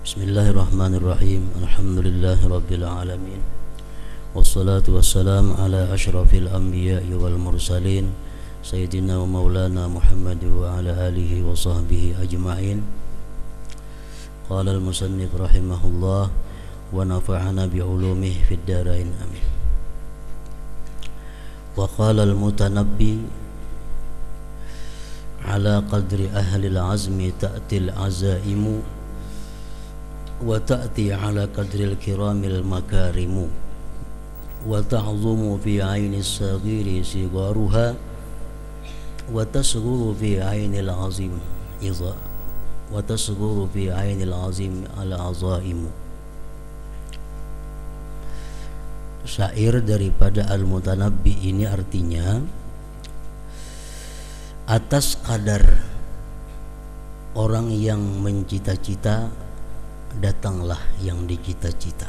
Bismillahirrahmanirrahim. Alhamdulillahirabbil alamin. Wassalatu wassalamu ala asyrafil anbiya'i wal mursalin sayyidina wa maulana Muhammad wa ala alihi wa sahbihi ajma'in. Qala al-musannif rahimahullah wa nafa'ana bi ulumihi fid dharain amin. Wa qala al-mutanabbi ala qadri ahli al-azmi ta'ti al-azaimu wa ta'ti ala qadril kiramil makarimu wa ta'zumu fi aini as-saghiri sigaruha wa tasghuru fi ainil azim idha wa tasghuru fi ainil azim al-azaimu. Syair daripada Al-Mutanabbi ini artinya atas kadar orang yang mencita-cita datanglah yang dicita-cita.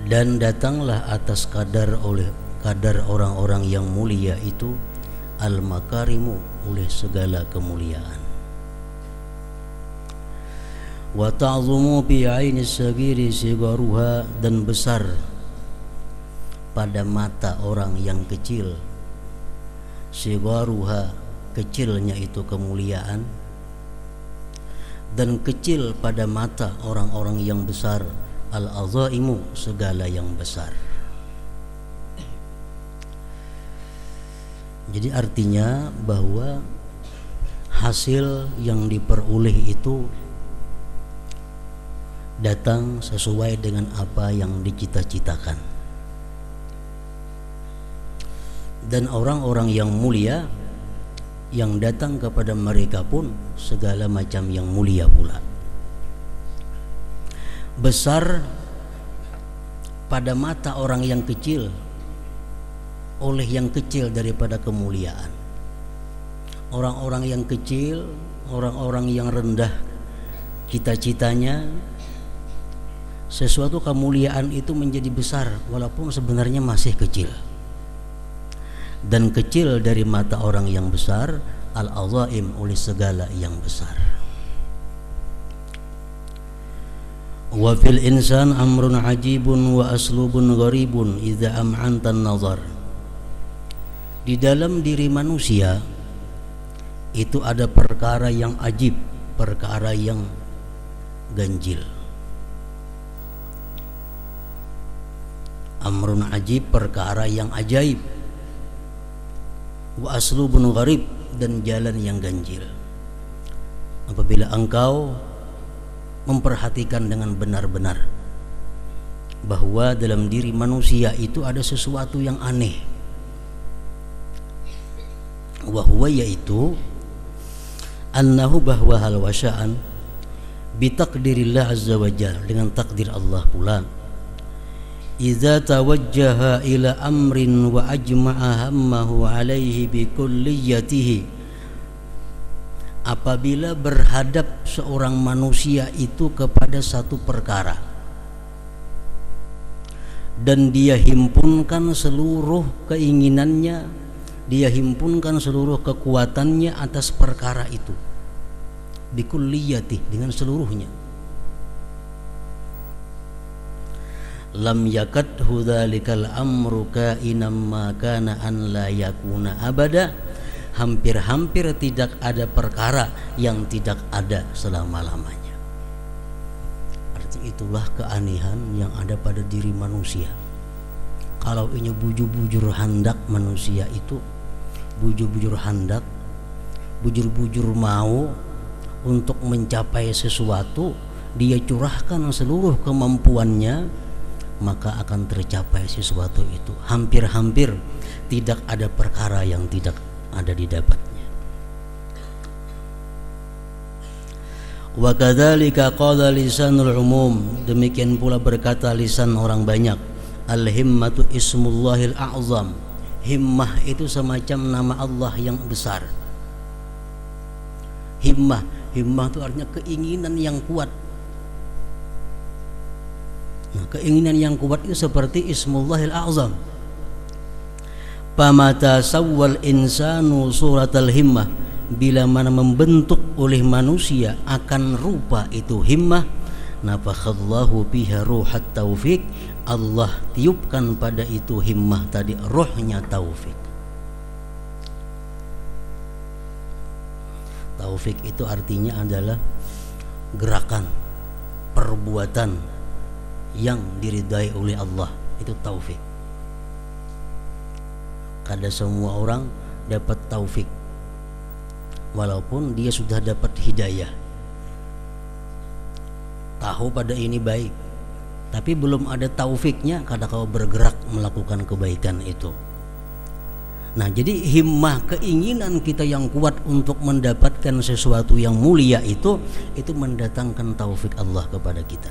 Dan datanglah atas kadar orang-orang yang mulia itu al-makarimu, oleh segala kemuliaan. Wa ta'zumu bi aini sagiri sigaruha, dan besar pada mata orang yang kecil, sigaruha, kecilnya itu kemuliaan, dan kecil pada mata orang-orang yang besar, al-azaimu, segala yang besar. Jadi artinya bahwa hasil yang diperoleh itu datang sesuai dengan apa yang dicita-citakan. Dan orang-orang yang mulia yang datang kepada mereka pun segala macam yang mulia pula. Besar pada mata orang yang kecil oleh yang kecil daripada kemuliaan. Orang-orang yang kecil, orang-orang yang rendah cita-citanya, sesuatu kemuliaan itu menjadi besar walaupun sebenarnya masih kecil. Dan kecil dari mata orang yang besar, al-azaim, oleh segala yang besar. Wa fil insan amrun ajibun wa aslubun gharibun idza am'anta an-nazar. Di dalam diri manusia itu ada perkara yang ajib, perkara yang ganjil. Amrun ajib, perkara yang ajaib, wa aslubun gharib, dan jalan yang ganjil. Apabila engkau memperhatikan dengan benar-benar bahwa dalam diri manusia itu ada sesuatu yang aneh, wa huwa, yaitu annahu, bahwa hal wasya'an bitaqdirillah azza wa jalla, dengan takdir Allah pula, idza tawajjaha ila amrin wa ajma'a hammahu alaihi bi kulliyatihi, apabila berhadap seorang manusia itu kepada satu perkara dan dia himpunkan seluruh keinginannya, dia himpunkan seluruh kekuatannya atas perkara itu, bi kulliyatihi, dengan seluruhnya, lam yakad hudzalikal amru kainam ma kana an la yakuna abada, hampir-hampir tidak ada perkara yang tidak ada selama-lamanya. Artinya itulah keanehan yang ada pada diri manusia. Kalau ini bujur-bujur handak manusia itu, bujur-bujur handak, bujur-bujur mau untuk mencapai sesuatu, dia curahkan seluruh kemampuannya, maka akan tercapai sesuatu itu. Hampir-hampir tidak ada perkara yang tidak ada didapatnya. Wa kadzalika qala lisanul umum, demikian pula berkata lisan orang banyak. Al-himmatu ismullahil a'zam, himmah itu semacam nama Allah yang besar. Himmah itu artinya keinginan yang kuat. Nah, keinginan yang kuat itu seperti Ismullahil A'zam. Pamata sawwal insanu suratal himmah, bila mana membentuk oleh manusia akan rupa itu himmah, nafakhadallahu biha ruhat taufik, Allah tiupkan pada itu himmah tadi rohnya taufik. Taufik itu artinya adalah gerakan, perbuatan yang diridai oleh Allah, itu taufik. Kada semua orang dapat taufik, walaupun dia sudah dapat hidayah, tahu pada ini baik, tapi belum ada taufiknya kada kau bergerak melakukan kebaikan itu. Nah, jadi himmah, keinginan kita yang kuat untuk mendapatkan sesuatu yang mulia itu mendatangkan taufik Allah kepada kita.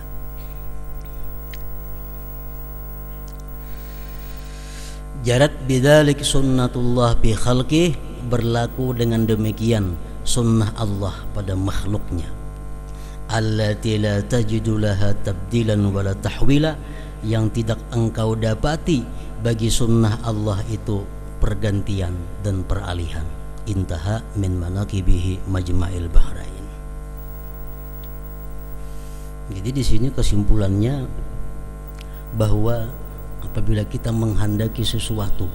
Jarat bidzalik sunnatullah fi khalqih, berlaku dengan demikian sunnah Allah pada makhluknya. Allati la tajidu laha tabdilan wala tahwila, yang tidak engkau dapati bagi sunnah Allah itu pergantian dan peralihan. Intaha min manaqibihi majma'il bahrain. Jadi di sini kesimpulannya bahwa apabila kita menghendaki sesuatu,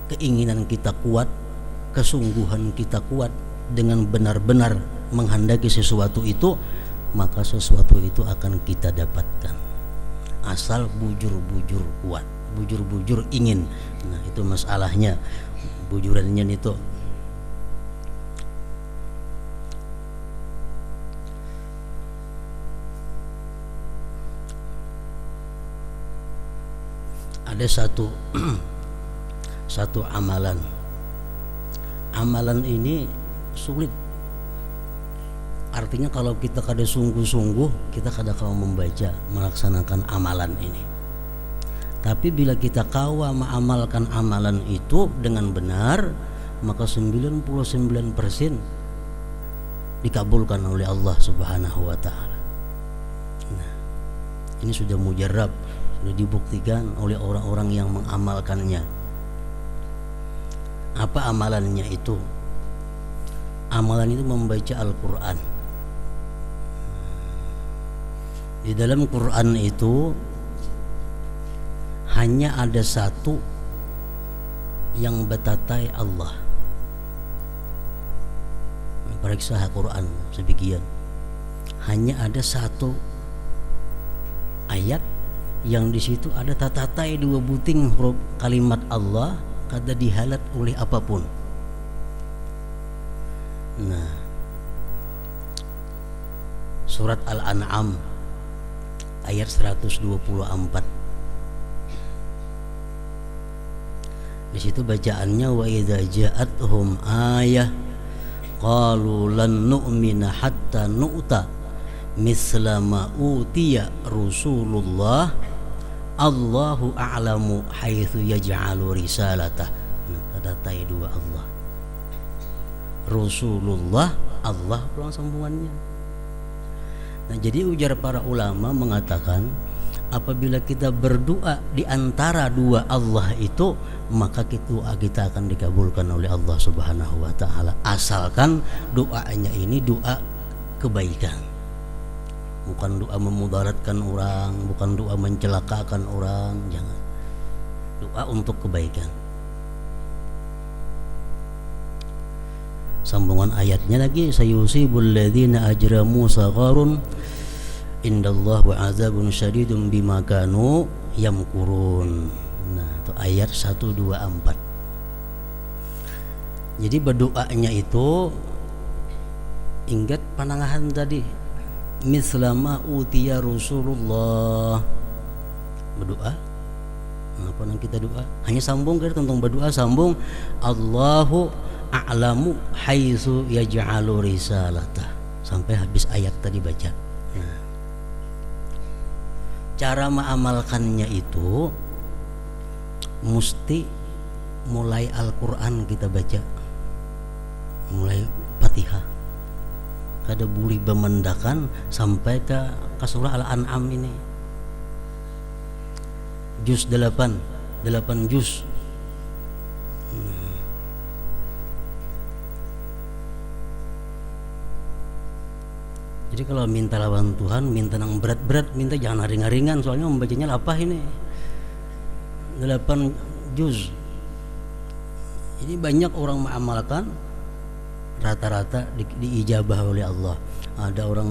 keinginan kita kuat, kesungguhan kita kuat, dengan benar-benar menghendaki sesuatu itu, maka sesuatu itu akan kita dapatkan. Asal bujur-bujur kuat, bujur-bujur ingin. Nah, itu masalahnya. Bujurannya itu ada satu amalan ini sulit. Artinya kalau kita kada sungguh-sungguh, kita kada kau membaca, melaksanakan amalan ini. Tapi bila kita kawa mengamalkan amalan itu dengan benar, maka 99% dikabulkan oleh Allah Subhanahu wa taala. Nah, ini sudah mujarab, sudah dibuktikan oleh orang-orang yang mengamalkannya. Apa amalannya itu? Amalan itu membaca Al-Quran. Di dalam Quran itu hanya ada satu yang betatai Allah. Periksa Quran sebagian. Hanya ada satu ayat yang di situ ada tatatai dua buting huruf kalimat Allah, kada dihalat oleh apapun. Nah, surat Al-An'am ayat 124. Di situ bacaannya, wa idza ja'atuhum ayah qalu lan nu'mina hatta nu'ta misla ma utiya Rasulullah Allahu a'lamu haitsu yaj'alu risalatah. Nah, tatatai dua Allah. Rasulullah, Allah pulang sambungannya. Nah, jadi ujar para ulama mengatakan, apabila kita berdoa di antara dua Allah itu, maka kita akan dikabulkan oleh Allah Subhanahu wa taala, asalkan doanya ini doa kebaikan. Bukan doa memudaratkan orang, bukan doa mencelakakan orang, jangan. Doa untuk kebaikan. Sambungan ayatnya lagi, sayusibul ladzina ajramu sagharun indallahu azabun syadidun bima kanu yamkurun. Nah, itu ayat 124. Jadi berdoanya itu ingat panangahan tadi, mislama utiya Rasulullah. Berdoa apa yang kita doa? Hanya sambung kita tentang berdoa, sambung Allahu a'lamu haitsu yaj'alu risalatah sampai habis ayat tadi baca. Nah, cara mengamalkannya itu mesti mulai Al-Quran kita baca, mulai Fatihah, kada boleh bemendakan sampai ke surah Al-An'am ini, juz 8 8 juz. Jadi kalau minta lawan Tuhan, minta yang berat-berat, minta jangan ringan-ringan, soalnya membacanya lapah ini. 8 juz. Ini banyak orang mengamalkan, rata-rata diijabah oleh Allah. Ada orang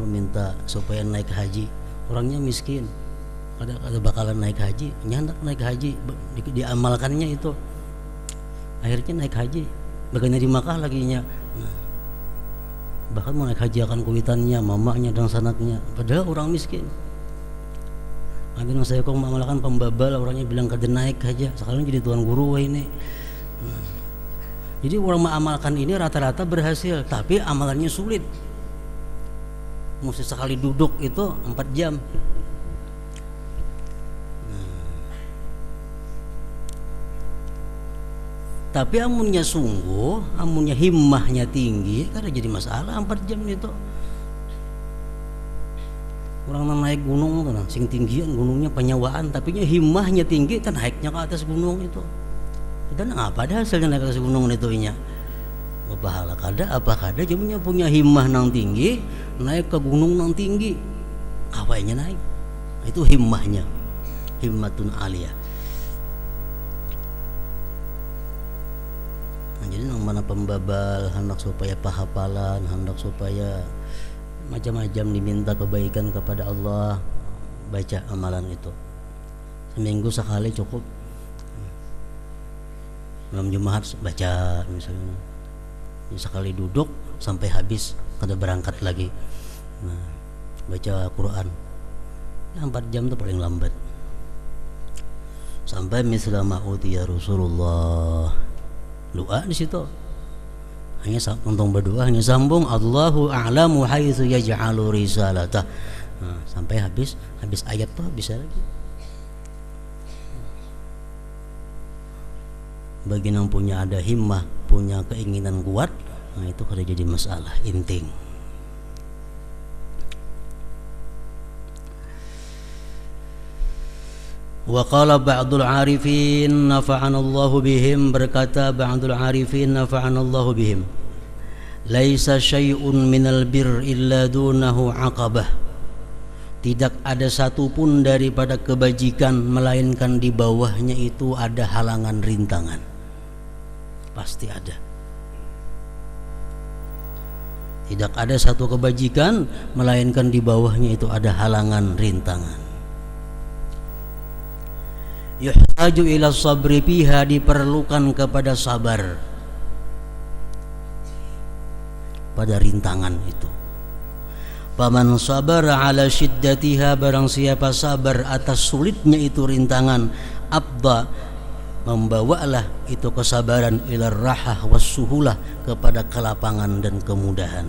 minta supaya naik haji, orangnya miskin, ada bakalan naik haji, nyandak naik haji, diamalkannya itu, akhirnya naik haji, bagiannya di Makkah laginya. Bahkan mau naik haji akan kuitannya, mamanya dan sanaknya, padahal orang miskin. Ada yang saya kok mengamalkan pembabal, orangnya bilang kada naik aja, sekarang jadi tuan guru ini. Jadi orang mengamalkan ini rata-rata berhasil, tapi amalannya sulit. Mesti sekali duduk itu 4 jam. Tapi amunnya sungguh, amunnya himmahnya tinggi, kada jadi masalah 4 jam itu. Orang naik gunung kan, sing tinggian gunungnya penyawaan, tapi himmahnya tinggi, kan naiknya ke atas gunung itu. Dan apa ada hasilnya naik ke atas gunung itu nya? Pahala kada, apa kada, cuma punya himmah nang tinggi, naik ke gunung nang tinggi, awalnya naik. Itu himmahnya, himmatun aliyah. Nah, jadi nang mana pembabal, hendak supaya pahapalan, hendak supaya macam-macam diminta kebaikan kepada Allah, baca amalan itu. Seminggu sekali cukup. Malam Jumat baca misalnya, sekali duduk sampai habis, kada berangkat lagi. Nah, baca Quran 4 jam itu paling lambat. Sampai misla ma'utiya Rasulullah, doa di situ. Hanya untung berdoa, hanya sambung Allahu a'lamu haitsu yaj'alu risalatah. Nah, sampai habis ayat tuh bisa lagi. Bagi yang punya ada himmah, punya keinginan kuat, nah itu kada jadi masalah, inting. Wa qala ba'dul arifin nafa'ana Allahu bihim, berkata ba'dul arifin nafa'ana Allahu bihim, laisa syai'un minal bir illa dunahu aqabah. Tidak ada satupun daripada kebajikan melainkan di bawahnya itu ada halangan rintangan. Pasti ada. Tidak ada satu kebajikan melainkan di bawahnya itu ada halangan rintangan. Yuhtaju ila sabri fiha, diperlukan kepada sabar pada rintangan itu. Paman sabara ala syiddatiha, barang siapa sabar atas sulitnya itu rintangan, abda, membawalah itu kesabaran ila rahah wassuhulah, kepada kelapangan dan kemudahan.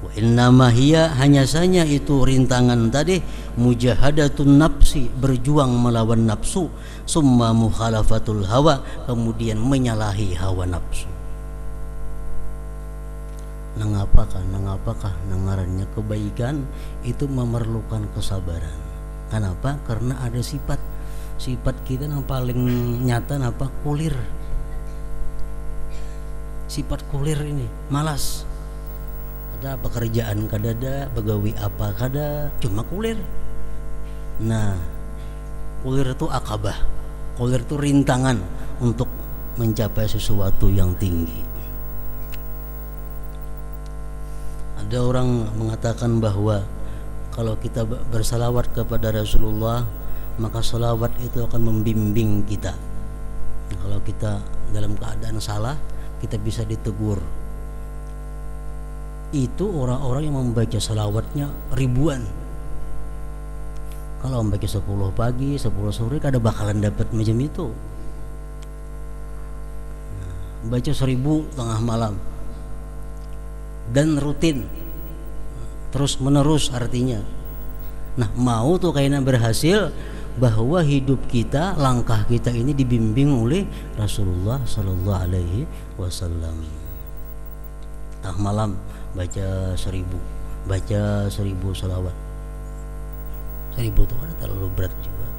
Wa innama hiya, hanya saja itu rintangan tadi, mujahadatun nafsi, berjuang melawan nafsu, summa mukhalafatul hawa, kemudian menyalahi hawa nafsu. Nangapakah nangarannya kebaikan itu memerlukan kesabaran. Kenapa? Karena ada sifat kita yang paling nyata apa? Kulir. Sifat kulir ini malas. Ada pekerjaan kadada, begawi apa kada, cuma kulir. Nah, kulir itu akabah, kulir itu rintangan untuk mencapai sesuatu yang tinggi. Ada orang mengatakan bahwa kalau kita bersalawat kepada Rasulullah, maka salawat itu akan membimbing kita. Kalau kita dalam keadaan salah, kita bisa ditegur. Itu orang-orang yang membaca salawatnya ribuan. Kalau membaca 10 pagi, 10 sore, kada bakalan dapat macam itu. Baca 1000 tengah malam dan rutin, terus menerus artinya. Nah, mau tuh kayaknya berhasil, bahwa hidup kita, langkah kita ini dibimbing oleh Rasulullah Sallallahu Alaihi Wasallam. Tengah malam baca 1000 salawat. 1000 itu kan terlalu berat juga.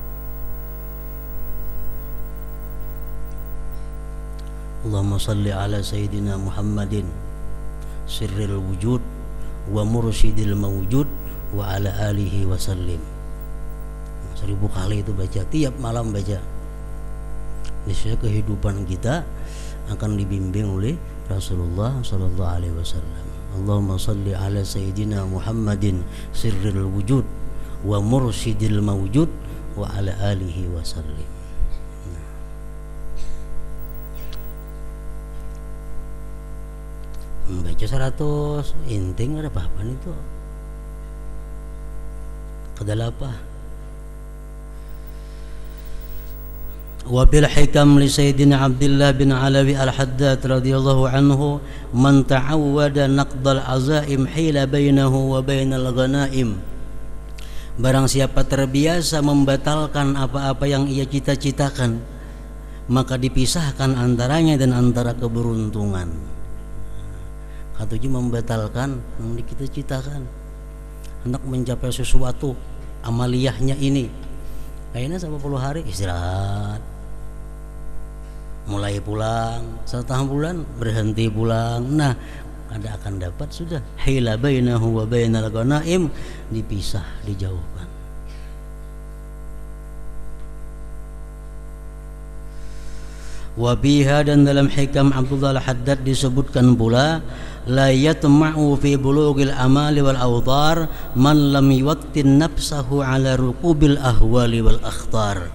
Allahumma salli ala sayyidina Muhammadin sirril wujud wa mursyidil mawjud wa ala alihi wasallim. 1000 kali itu baca, tiap malam baca. Niscaya kehidupan kita akan dibimbing oleh Rasulullah sallallahu alaihi wasallam. Allahumma salli ala sayyidina Muhammadin sirril wujud wa mursyidil mawjud wa ala alihi wasallim. Baca 100 inting ada apa-apa itu. Kedalapa. Wa bil hikam li sayyidina Abdullah bin Alawi al-Haddad radhiyallahu anhu man ta'awwada naqdal azaim hila bainahu wa bainal ghanaim. Barang siapa terbiasa membatalkan apa-apa yang ia cita-citakan, maka dipisahkan antaranya dan antara keberuntungan. Katuji membatalkan yang kita citakan, hendak mencapai sesuatu amaliyahnya ini kayaknya 10 hari istirahat, mulai pulang, setengah bulan berhenti pulang. Nah, ada akan dapat sudah hila bainahu wa bainal ghanaim, dipisah, dijauhkan. Wa biha, dan dalam hikam Abdullah al-Haddad disebutkan pula, la yatma'u fi bulughil amali wal awtar man lam yuwattin nafsahu ala rukubil ahwali wal akhtar.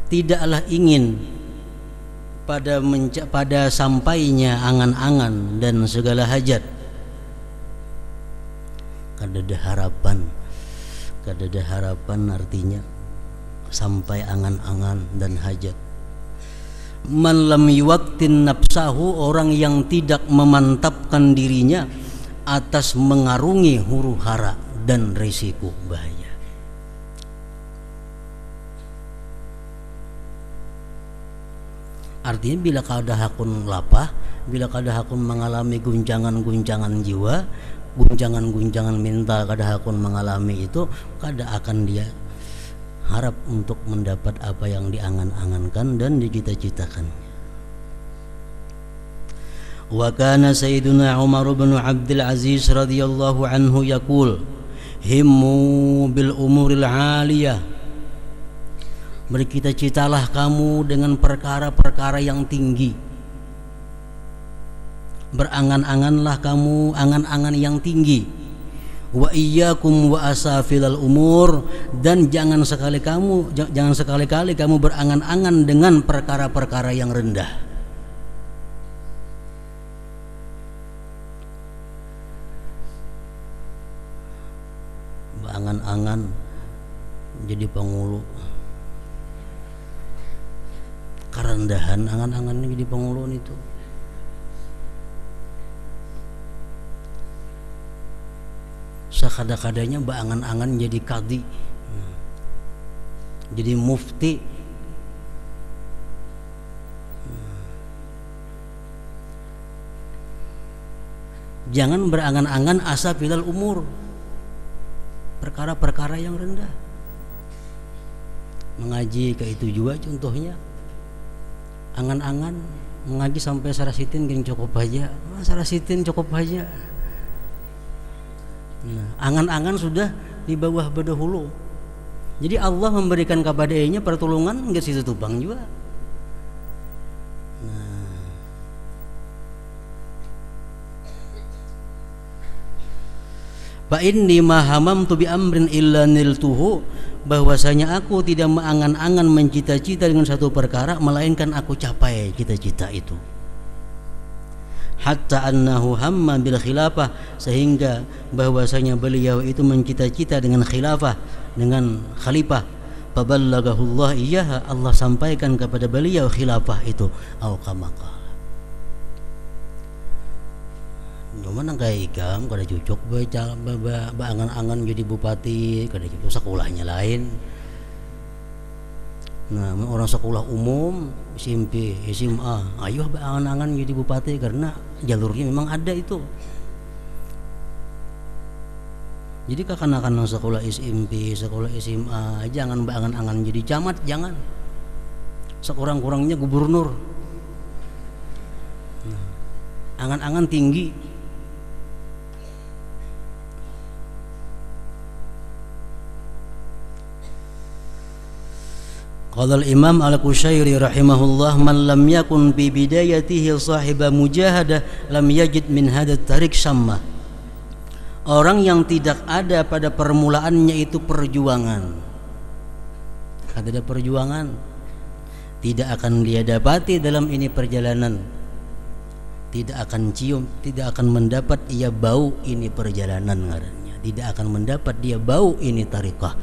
Tidaklah ingin pada sampainya angan-angan dan segala hajat. Kadada harapan artinya sampai angan-angan dan hajat. Man lam yuwattin nafsahu, orang yang tidak memantapkan dirinya atas mengarungi huru hara dan risiko bahaya. Artinya bila kada hakun lapah, bila kada hakun mengalami guncangan-guncangan jiwa, guncangan-guncangan mental kada hakun mengalami itu, kada akan dia harap untuk mendapat apa yang diangan-angankan dan dicita-citakan. Wa kana sayyiduna Umar bin Abdul Aziz radhiyallahu anhu yaqul himmu bil umuril aliyah, bercita-citalah kamu dengan perkara-perkara yang tinggi, berangan-anganlah kamu angan-angan yang tinggi. Wa iyyakum wa asafilal umur, dan jangan sekali-kali kamu berangan-angan dengan perkara-perkara yang rendah. Berangan-angan jadi pengulu, kerendahan angan-angannya jadi pengulu itu. Sekada-kadanya beangan-angan jadi kadi, jadi mufti. Jangan berangan-angan asa filal umur, perkara-perkara yang rendah. Mengaji ke itu juga contohnya, angan-angan mengaji sampai sarasitin geng cukup aja, sarasitin cukup aja. Nah, angan-angan sudah di bawah bedahulu. Jadi Allah memberikan kepada nya pertolongan enggak situ tubang juga. Nah, fa inni ma hamamtu bi amrin illa niltuhu, bahwasanya aku tidak mengangan-angan mencita-cita dengan satu perkara melainkan aku capai cita-cita itu. Hatta annahu hamma bil khilafah, sehingga bahwasanya beliau itu mencita-cita dengan khilafah, dengan khalifah. Faballaghahu Allah iyyaha, Allah sampaikan kepada beliau khilafah itu. Au kama qala. Cuman kayak ikam kada cocok baca angan-angan jadi bupati, kada cocok sekolahnya lain. Nah, orang sekolah umum, SMP, SMA, ayo berangan-angan jadi bupati karena jalurnya memang ada itu. Jadi kakan-kakan sekolah SMP, sekolah SMA, jangan berangan-angan jadi camat, jangan. Sekurang-kurangnya gubernur. angan-angan tinggi. Qala al-Imam Al-Qushairi rahimahullah, man lam yakun bi bidayatihi sahiba mujahadah lam yajid min hadat tarik syamma. Orang yang tidak ada pada permulaannya itu perjuangan, ada perjuangan, tidak akan dia dapati dalam ini perjalanan, tidak akan cium, tidak akan mendapat ia bau ini perjalanan ngarannya, tidak akan mendapat dia bau ini tariqah.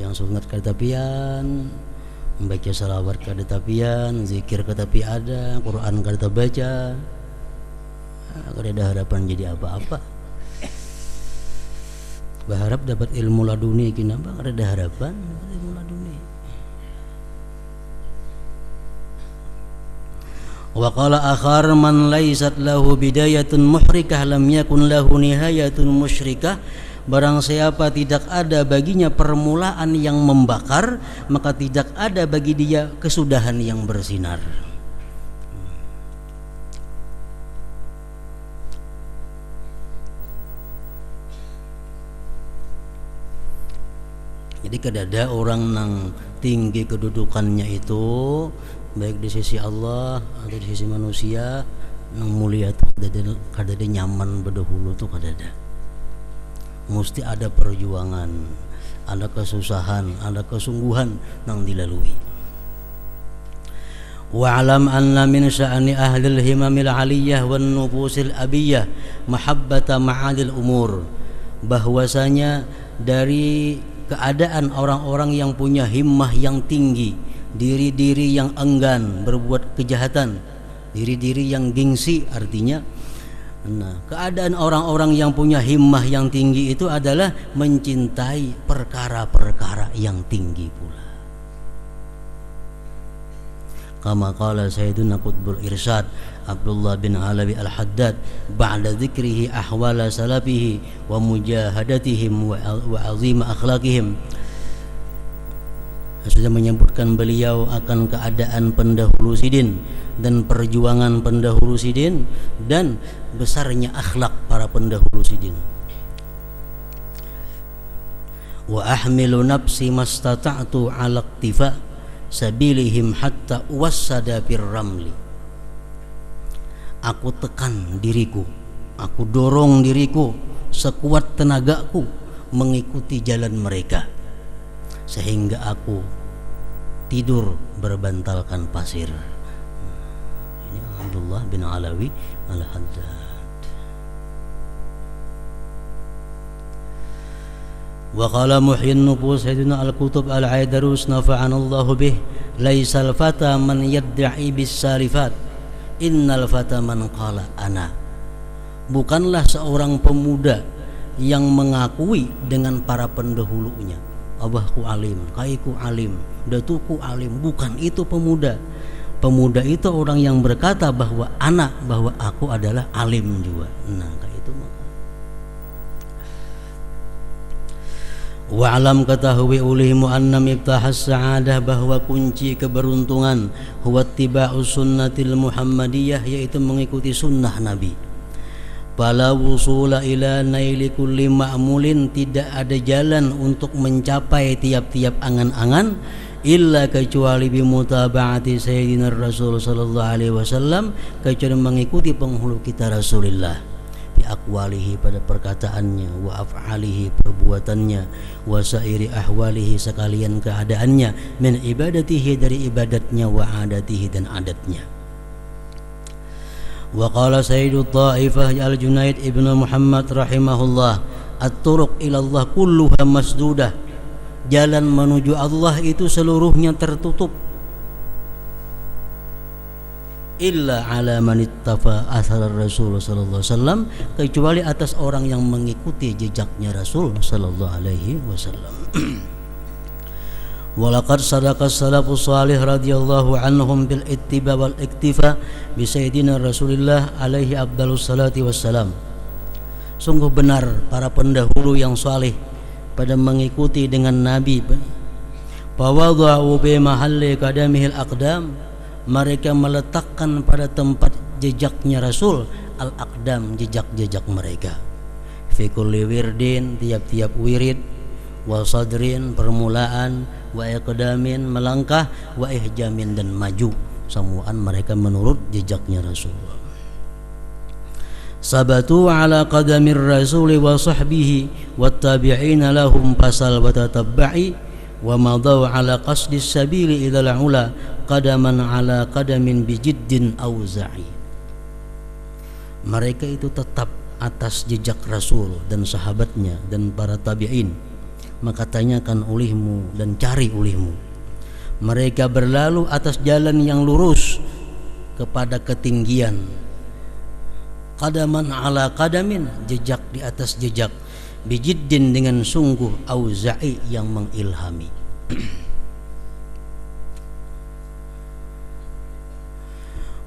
Yang sunat kada tapian, membaca salawat kada tapian, zikir kada tapi ada, Quran kada baca, kada ada harapan jadi apa-apa. Berharap dapat ilmu laduni kenapa kada ada harapan dapat ilmu laduni. Wa qala akhar man laysat lahu bidayatun muhrikah lam yakun lahu nihayatun musyrikah. Barang siapa tidak ada baginya permulaan yang membakar, maka tidak ada bagi dia kesudahan yang bersinar. Jadi kadada orang nang tinggi kedudukannya itu, baik di sisi Allah atau di sisi manusia, nang mulia tuh kadada nyaman berdahulu tuh kadada. Mesti ada perjuangan, ada kesusahan, ada kesungguhan nang dilalui. Wa alam anna min sya'ni ahlil himamil aliyah wan nufusil abiyah mahabbata ma'adil umur. Bahwasanya dari keadaan orang-orang yang punya himmah yang tinggi, diri-diri yang enggan berbuat kejahatan, diri-diri yang gengsi, artinya keadaan orang-orang yang punya himmah yang tinggi itu adalah mencintai perkara-perkara yang tinggi pula. Kama qala Sayyiduna Qutbul Irsyad Abdullah bin Alawi Al-Haddad ba'da dzikrihi ahwala salafihi wa mujahadatihim wa azima akhlaqihim. Sudah menyebutkan beliau akan keadaan pendahulu sidin dan perjuangan pendahulu sidin dan besarnya akhlak para pendahulu sidin. Wa ahmilu nafsi mastata'tu 'ala iktifa sabilihim hatta wassada fir ramli. Aku tekan diriku, aku dorong diriku sekuat tenagaku mengikuti jalan mereka sehingga aku tidur berbantalkan pasir. Ini Abdullah bin Alawi Al-Haddad. Wa qala muhyin nufus Sayyidina Al-Qutub Al-Aidarus nafa'anallahu bih, laisal fata man yadda'i bis salifat, innal fata man qala ana. Bukanlah seorang pemuda yang mengakui dengan para pendahulunya, abahku alim, kaiku alim, datuku alim. Bukan itu pemuda. Pemuda itu orang yang berkata bahwa anak, bahwa aku adalah alim juga. Nah, kayak itu maka. Wa'alam ketahui ulihimu anna miftahas sa'adah, bahwa kunci keberuntungan huwa ittiba'us sunnatil muhammadiyah, yaitu mengikuti sunnah Nabi. Fala wusula ila naili kulli ma'mulin, tidak ada jalan untuk mencapai tiap-tiap angan-angan illa kecuali bimutaba'ati sayyidina Rasul sallallahu alaihi wasallam, kecuali mengikuti penghulu kita Rasulullah bi aqwalihi, pada perkataannya, wa af'alihi, perbuatannya, wa sairi ahwalihi, sekalian keadaannya, min ibadatihi, dari ibadatnya, wa adatihi, dan adatnya. Wa qala Sayyidut Ta'ifah Al-Junaid Ibn Muhammad rahimahullah, at-turuq ilallah kulluha masdudah, jalan menuju Allah itu seluruhnya tertutup, illa ala man ittafa athar Rasul sallallahu alaihi wasallam, kecuali atas orang yang mengikuti jejaknya Rasul sallallahu alaihi wasallam. Walaqad sadaqa salafus salih radhiyallahu anhum bil ittiba wal iktifa bi sayyidina Rasulillah alaihi afdhalus salati wassalam. Sungguh benar para pendahulu yang saleh pada mengikuti dengan Nabi, Fawadha'u bi mahalli qadamihil aqdam, mereka meletakkan pada tempat jejaknya Rasul al-aqdam, jejak-jejak mereka. Fi kulli wirdin, tiap-tiap wirid, wa sadrin, permulaan, wa iqdamin, melangkah, wa ihjamin, dan maju. Semuaan mereka menurut jejaknya Rasul. Sabatu ala qadamir rasuli wa sahbihi wat tabi'ina lahum fasal wa tatabba'i wa madaw ala qasdis sabili idal ula qadaman ala qadamin bijiddin auza'i. Mereka itu tetap atas jejak Rasul dan sahabatnya dan para tabi'in, maka tanyakan olehmu dan cari olehmu. Mereka berlalu atas jalan yang lurus kepada ketinggian, qadaman ala qadamin, jejak di atas jejak, bijiddin, dengan sungguh, auza'i, yang mengilhami.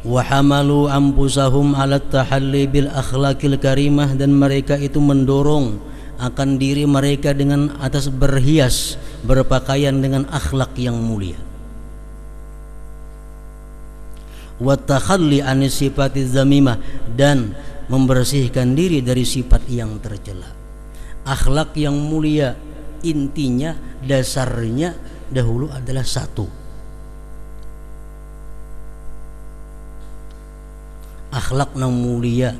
Wa hamalu anfusahum ala tahalli bil akhlaqil karimah, dan mereka itu mendorong akan diri mereka dengan atas berhias, berpakaian dengan akhlak yang mulia. Wa takhalli an sifatiz zamimah, dan membersihkan diri dari sifat yang tercela. Akhlak yang mulia intinya, dasarnya dahulu adalah satu. Akhlak yang mulia,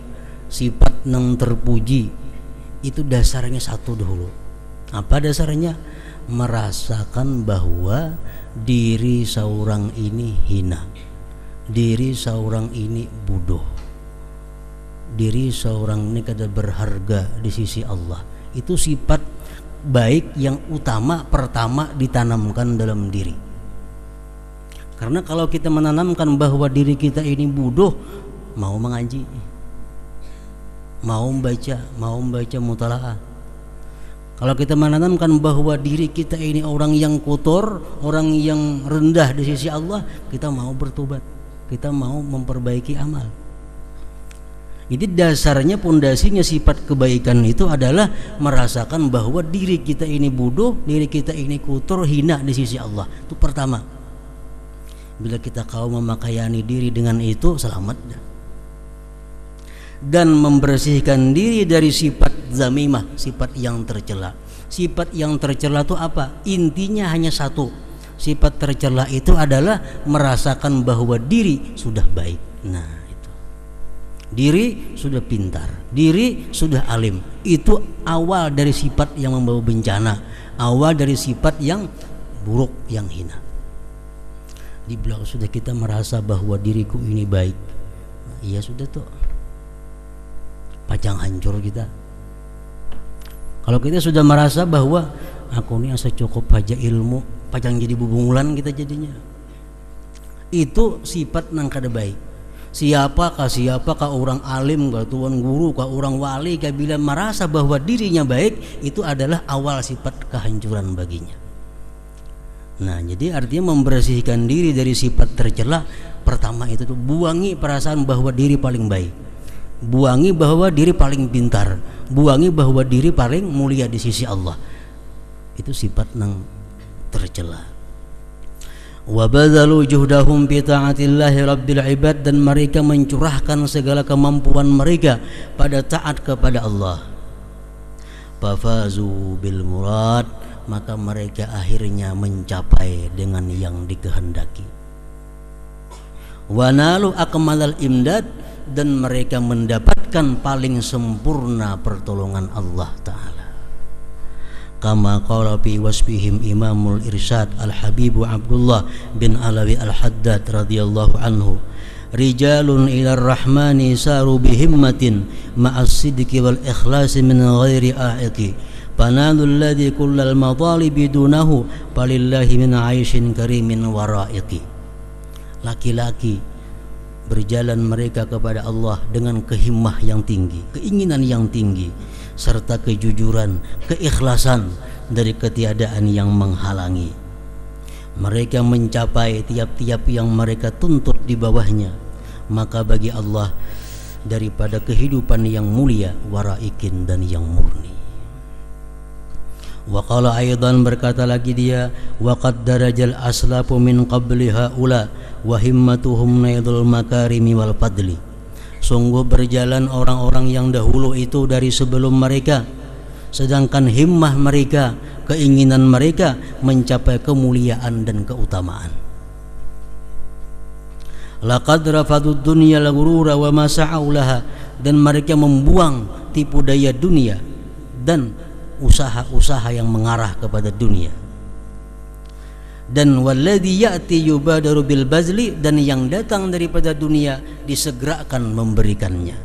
sifat yang terpuji, itu dasarnya satu dahulu. Apa dasarnya? Merasakan bahwa diri seorang ini hina, diri seorang ini bodoh, diri seorang ini kada berharga di sisi Allah. Itu sifat baik yang utama, pertama ditanamkan dalam diri. Karena kalau kita menanamkan bahwa diri kita ini bodoh, mau mengaji, mau membaca mutalaah. Kalau kita menanamkan bahwa diri kita ini orang yang kotor, orang yang rendah di sisi Allah, kita mau bertobat, kita mau memperbaiki amal. Jadi dasarnya, pondasinya sifat kebaikan itu adalah merasakan bahwa diri kita ini bodoh, diri kita ini kotor, hina di sisi Allah. Itu pertama. Bila kita kau memakaiani diri dengan itu, selamat. Dan membersihkan diri dari sifat zamimah, sifat yang tercela. Sifat yang tercela itu apa? Intinya hanya satu. Sifat tercela itu adalah merasakan bahwa diri sudah baik. Nah, diri sudah pintar, diri sudah alim. Itu awal dari sifat yang membawa bencana, awal dari sifat yang buruk, yang hina. Di belakang sudah kita merasa bahwa diriku ini baik, iya sudah tuh, pacang hancur kita. Kalau kita sudah merasa bahwa aku ini asa cukup aja ilmu, pacang jadi bubungulan kita jadinya. Itu sifat nang kada baik. Siapakah orang alim, kah tuan guru, kah orang wali, kah bila merasa bahwa dirinya baik, itu adalah awal sifat kehancuran baginya. Nah, jadi artinya membersihkan diri dari sifat tercela, pertama itu tuh buangi perasaan bahwa diri paling baik, buangi bahwa diri paling pintar, buangi bahwa diri paling mulia di sisi Allah. Itu sifat yang tercela. Wa badzalu juhdahum fi ta'atillahi rabbil ibad, dan mereka mencurahkan segala kemampuan mereka pada taat kepada Allah. Fafazu bil murad, maka mereka akhirnya mencapai dengan yang dikehendaki. Wa nalu akmalal imdad, dan mereka mendapatkan paling sempurna pertolongan Allah Ta'ala. Kama qala fi wasbihim Imamul Irsyad Al-Habibu Abdullah bin Alawi Al-Haddad radhiyallahu anhu, rijalun ila rahmani saru bihimmatin ma'as sidqi wal ikhlasi min ghairi a'iqi fanalul ladhi kullal madalibi dunahu falillahi min aishin karimin wara'iqi. Laki-laki berjalan mereka kepada Allah dengan kehimmah yang tinggi, keinginan yang tinggi, serta kejujuran, keikhlasan dari ketiadaan yang menghalangi. Mereka mencapai tiap-tiap yang mereka tuntut di bawahnya. Maka bagi Allah daripada kehidupan yang mulia, waraikin, dan yang murni. Wa qala aidan, berkata lagi dia, wa qad darajal aslafu min qabli haula wa himmatuhum naidul makarimi wal fadli. Sungguh berjalan orang-orang yang dahulu itu dari sebelum mereka, sedangkan himmah mereka, keinginan mereka mencapai kemuliaan dan keutamaan. Laqad rafadud dunya al-ghurura wa ma sa'au laha, dan mereka membuang tipu daya dunia dan usaha-usaha yang mengarah kepada dunia. Dan walladzi ya'ti yubadaru bil bazli, dan yang datang daripada dunia disegerakan memberikannya.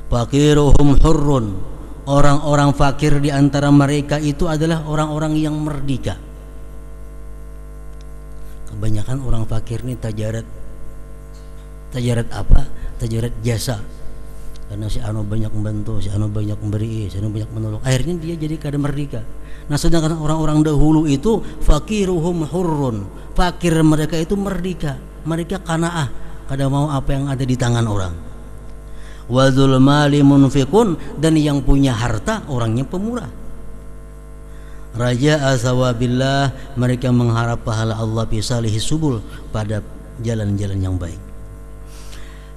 Faqiruhum hurrun, orang-orang fakir di antara mereka itu adalah orang-orang yang merdeka. Kebanyakan orang fakir ini tajarat apa? Tajarat jasa. Karena si anu banyak membantu, si anu banyak memberi, si anu banyak menolong, akhirnya dia jadi kada merdeka. Nah, sedangkan orang-orang dahulu itu faqiruhum hurrun, fakir mereka itu merdeka, mereka qanaah, kada mau apa yang ada di tangan orang. Wa dzul mali munfiqun, dan yang punya harta orangnya pemurah. Raja'a sawabillah, mereka mengharap pahala Allah fi salihi subul, pada jalan-jalan yang baik.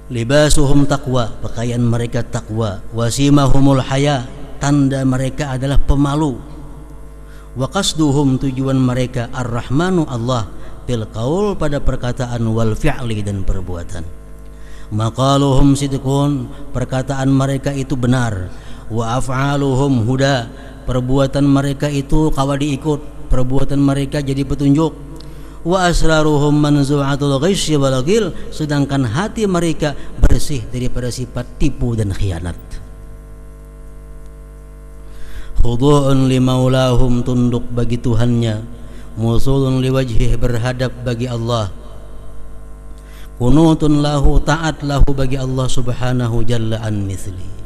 Libasuhum taqwa, pakaian mereka takwa. Wasimahumul haya, tanda mereka adalah pemalu. Wa qasduhum, tujuan mereka ar-rahmanu Allah, bil qaul, pada perkataan, wal fi'li, dan perbuatan. Maqaluhum sidqun, perkataan mereka itu benar. Wa af'aluhum huda, perbuatan mereka itu kawa diikut, perbuatan mereka jadi petunjuk. Wa asraruhum manzu'atul ghisy wal ghil, sedangkan hati mereka bersih daripada sifat tipu dan khianat. Khudu'un li maulahum, tunduk bagi Tuhannya. Musulun li wajhih, berhadap bagi Allah. Kunutun lahu, taat lahu bagi Allah subhanahu jalla an mithli.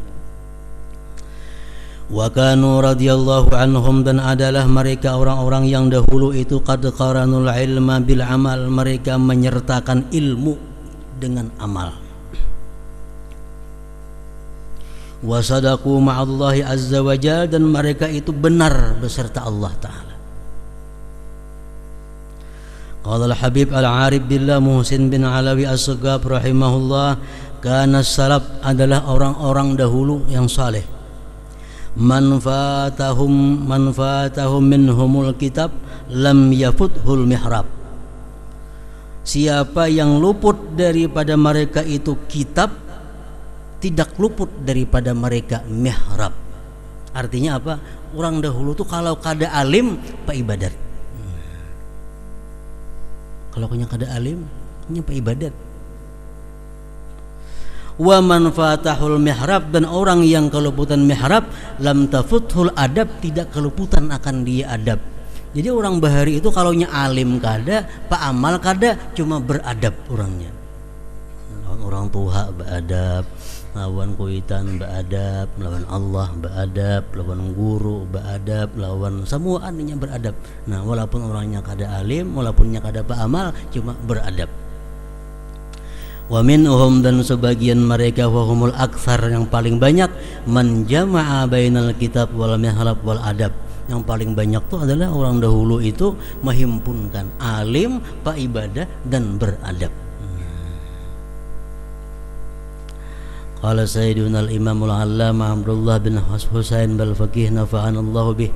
Wa kanu radhiyallahu anhum, dan adalah mereka orang-orang yang dahulu itu qad qaranul ilma bil amal, mereka menyertakan ilmu dengan amal. Wa sadaqu ma'allahi azza wa jalla, dan mereka itu benar beserta Allah Ta'ala. Qala al-Habib al-Arif billah Muhsin bin Alawi as-Sagab rahimahullah, kana salaf, adalah orang-orang dahulu yang saleh. Manfaatahum minhumul kitab lam yafuthul mihrab. Siapa yang luput daripada mereka itu kitab, tidak luput daripada mereka mihrab. Artinya apa? Orang dahulu tuh kalau kada alim pak ibadat. Kalau punya kada alim, punya pak ibadat. Wa man fatahul mihrab, dan orang yang keluputan mihrab, lam tafuthul adab, tidak keluputan akan dia adab. Jadi orang bahari itu kalaunya alim kada, pak amal kada, cuma beradab orangnya. Lawan orang tua beradab, lawan kuitan beradab, lawan Allah beradab, lawan guru beadab, lawan semua aninya beradab. Nah, walaupun orangnya kada alim, walaupun kada pak amal, cuma beradab. Wa minhum, dan sebagian mereka, wahumul aktsar, yang paling banyak, man jama'a bainal kitab wal mihrab wal adab. Yang paling banyak itu adalah orang dahulu itu menghimpunkan alim, pak ibadah, dan beradab. Qala sayyiduna al-imam al-allama Abdullah bin Husain bal-faqih nafa'anallahu bih,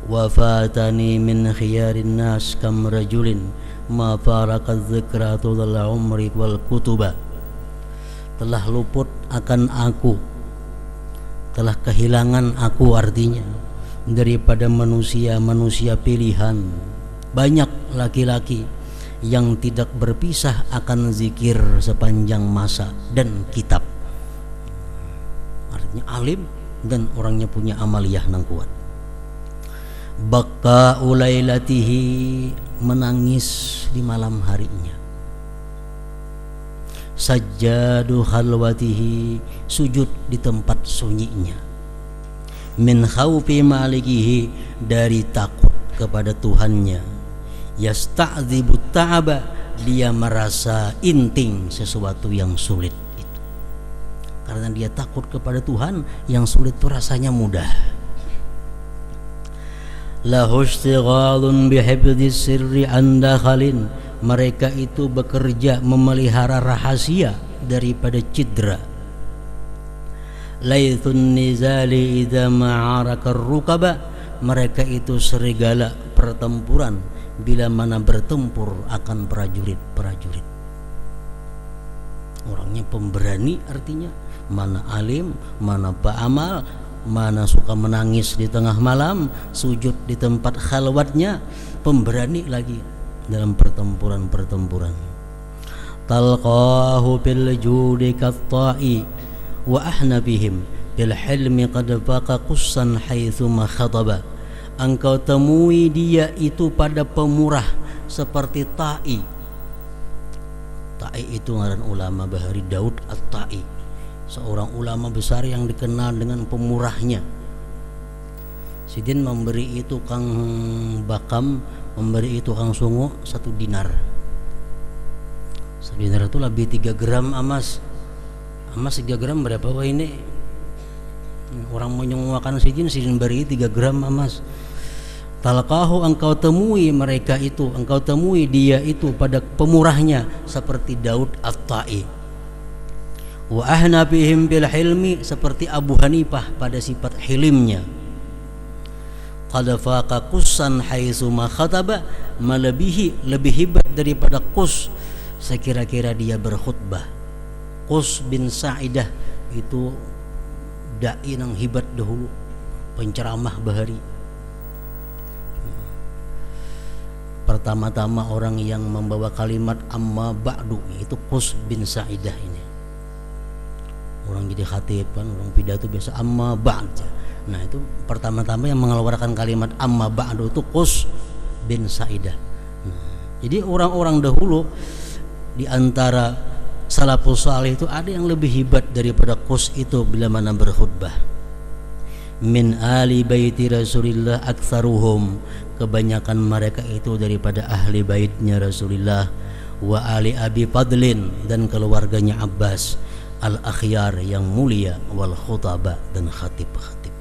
wa fatani min khiyarin nas kam rajulin ma faraqaz zikra tulal umri wal kutuba. Telah luput akan aku, telah kehilangan aku, artinya daripada manusia pilihan. Banyak laki-laki yang tidak berpisah akan zikir sepanjang masa dan kitab. Artinya alim dan orangnya punya amaliyah yang kuat. Baka ulailatihi, menangis di malam harinya. Sajjadu khalwatihi, sujud di tempat sunyinya. Min khaufi malikihi, dari takut kepada Tuhannya. Yasta'dzibu ta'aba, dia merasa inting sesuatu yang sulit itu. Karena dia takut kepada Tuhan, yang sulit itu rasanya mudah. lahu istighalun bihifdhis sirri an dakhalin, mereka itu bekerja memelihara rahasia daripada cidra. Laithun nizali idza ma'araka rukaba, mereka itu serigala pertempuran bila mana bertempur akan prajurit-prajurit. Orangnya pemberani, artinya mana alim, mana pa'amal, mana suka menangis di tengah malam, sujud di tempat khalwatnya, pemberani lagi dalam pertempuran-pertempuran. Talqahu bil judi katta'i wa ahnabihim bil hilmi qad faqa qussan haitsu ma khataba. Engkau temui dia itu pada pemurah seperti ta'i. Ta'i itu ngaran ulama Bahari Daud At-Ta'i, seorang ulama besar yang dikenal dengan pemurahnya. Sidin memberi itu Kang Bakam, memberi itu Kang Sungu 1 dinar. 1 dinar itu lebih 3 gram emas. Emas 3 gram berapa wah ini? Orang mau nyuakan Sidin beri 3 gram emas. Talqahu, engkau temui mereka itu, engkau temui dia itu pada pemurahnya seperti Daud At-Ta'i. Wa ahnabihim bil hilmi, seperti Abu Hanifah pada sifat hilimnya. Qad faqa qussan haitsu ma khataba, melebihi, lebih hebat daripada Qus sekira-kira dia berkhutbah. Qus bin Sa'idah itu dai yang hebat dahulu, penceramah Bahari. Pertama-tama orang yang membawa kalimat amma ba'du itu Qus bin Sa'idah ini. Orang jadi khatib kan, orang pidato biasa amma ba'd. Nah itu pertama-tama yang mengeluarkan kalimat amma ba'du itu Qus bin Sa'idah. Jadi orang-orang dahulu di antara salafus salih itu ada yang lebih hebat daripada Qus itu bila mana berkhutbah. Min ali baiti Rasulillah aktsaruhum, kebanyakan mereka itu daripada ahli baitnya Rasulullah. Wa ali Abi Fadlin, dan keluarganya Abbas, al-akhyar yang mulia, wal khutaba, dan khatib-khatib.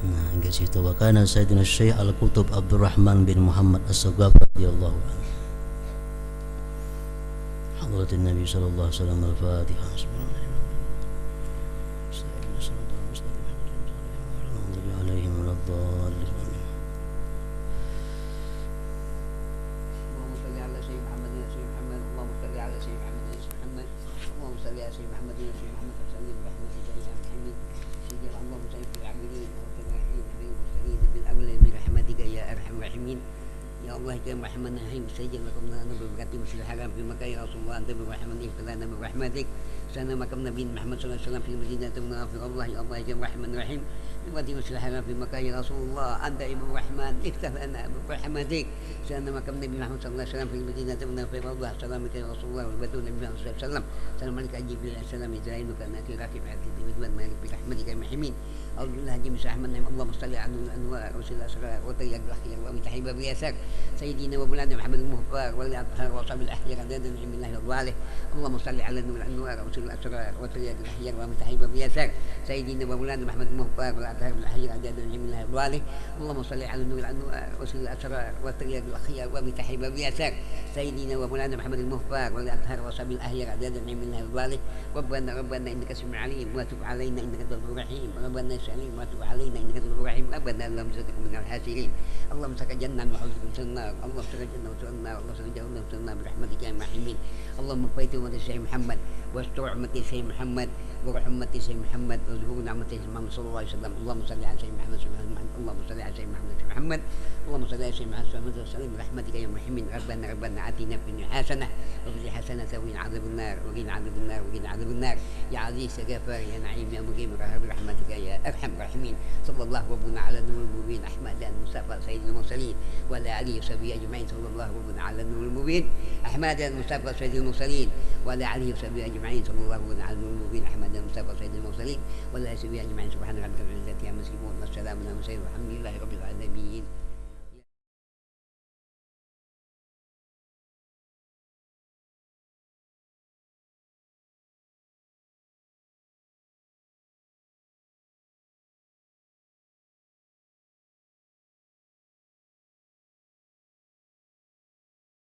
Nah, hingga situ wa kana Sayyidina Syekh Al-Qutub Abdurrahman bin Muhammad As-Sagaf radhiyallahu anhu. Hadratin Nabi sallallahu alaihi wasallam. Al-Fatihah. Ya Allah ya Rahman Rahim, sajil makamna nabi berkati masjidil haram fi Makkah ya Rasulullah, anta birahman iftalana birahmatik sana makam Nabi Muhammad sallallahu alaihi wasallam fi Madinah tunafir Allah ya Allah ya Rahman Rahim berkati masjidil haram fi Makkah ya Rasulullah, anta birahman iftalana birahmatik sana makam Nabi Muhammad sallallahu alaihi wasallam fi Madinah tunafir Allah salamika ya Rasulullah wa batu Nabi Muhammad sallallahu alaihi wasallam salam alika Jibril alaihi salam izainuka naki rakib hati ridwan malik bi rahmatika ya Muhammin Alhamdulillah jami'ah rahman rahim Allahumma salli ala anwar rasulillah sallallahu alaihi wa tayyib al-akhir wa mitahiba bi yasak سيدنا ومولانا محمد المختار والأطهار وصحب الأحياء عدد نعم الله وضواله اللهم صل على نور الأنوار ورسول الأسرار وترياق الأحياء ومتحيب بيسار سيدنا ومولانا محمد المختار والأطهار والأحياء عدد نعم الله وضواله اللهم صل على نور الأنوار ورسول الأسرار وترياق الأحياء ومتحيب بيسار سيدنا ومولانا محمد المختار والأطهار وصحب الأحياء عدد نعم الله وضواله ربنا إنك سميع عليم وتب علينا إنك تواب رحيم ربنا سليم وتب علينا إنك تواب رحيم ربنا اللهم زدك من الحاسرين اللهم سك جنة وحوزك النار اللهم سك جنة النار اللهم سك جنة النار برحمتك يا محمين اللهم بيت أمة سيدنا محمد واستر أمة سيدنا محمد وارحم أمة سيدنا محمد وزهور نعمة سيدنا محمد صلى الله عليه وسلم اللهم صل على سيدنا محمد اللهم صل على سيدنا محمد اللهم صل على سيدنا محمد وسلم برحمتك يا محمين ربنا آتنا في الدنيا حسنة وفي حسنة وقنا عذاب النار وقنا عذاب النار وقنا عذاب النار يا عزيز يا غفار يا نعيم يا مقيم برحمتك يا أرحم الراحمين صلى الله ربنا على نور المبين أحمد المصطفى سيد المرسلين وعلى آله وصحبه أجمعين صلى الله ربنا على النور المبين أحمد المصطفى سيد المرسلين وعلى آله وصحبه أجمعين صلى الله ربنا على النور المبين أحمد المصطفى سيد المرسلين وعلى آله وصحبه أجمعين سبحان ربك رب العزة عما يصفون والسلام على المرسلين والحمد لله رب العالمين.